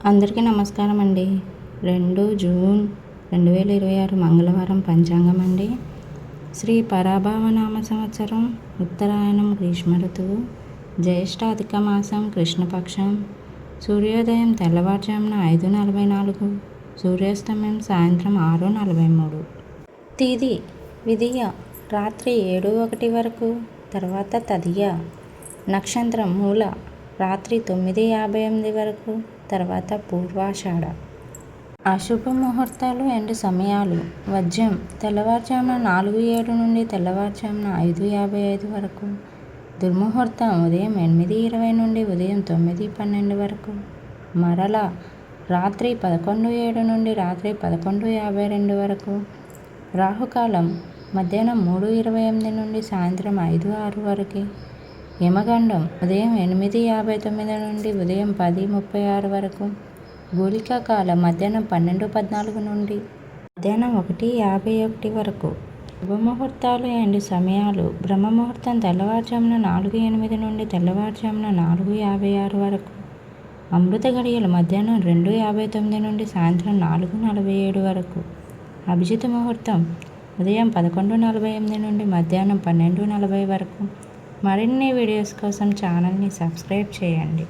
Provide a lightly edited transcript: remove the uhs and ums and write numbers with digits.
అందరికీ నమస్కారం అండి. 2 జూన్ 2026 మంగళవారం పంచాంగం అండి. శ్రీ పరాభవనామ సంవత్సరం, ఉత్తరాయణం, గ్రీష్మ ఋతువు, జ్యేష్ఠ అధిక మాసం, కృష్ణపక్షం. సూర్యోదయం తెల్లవారుజామున 5:44, సూర్యాస్తమయం సాయంత్రం 6:43. తిథి విధియ రాత్రి 7:01 వరకు, తర్వాత తదియ. నక్షత్రం మూల రాత్రి 9:58 వరకు, తర్వాత పూర్వాషాఢ. అశుభ ముహూర్తాలు అండ్ సమయాలు: వజ్యం తెల్లవారుజామున 4:07 నుండి తెల్లవారుజామున 5:55 వరకు. దుర్ముహూర్తం ఉదయం 8:20 నుండి ఉదయం 9:12 వరకు. మరల రాత్రి 11:07 నుండి రాత్రి 11:52 వరకు. రాహుకాలం మధ్యాహ్నం 3:28 నుండి సాయంత్రం 5:06 వరకు. యమగండం ఉదయం 8:59 నుండి ఉదయం 10:36 వరకు. గుళికా కాలం మధ్యాహ్నం 12:14 నుండి మధ్యాహ్నం 1:51 వరకు. శుభముహూర్తాలు అండ్ సమయాలు: బ్రహ్మముహూర్తం తెల్లవారుజామున 4:08 నుండి తెల్లవారుజామున 4:56 వరకు. అమృత గడియలు మధ్యాహ్నం 2:59 నుండి సాయంత్రం 4:47 వరకు. అభిజిత్ ముహూర్తం ఉదయం 11:48 నుండి మధ్యాహ్నం 12:40 వరకు. మరిన్ని వీడియోస్ కోసం ఛానల్ని సబ్స్క్రైబ్ చేయండి.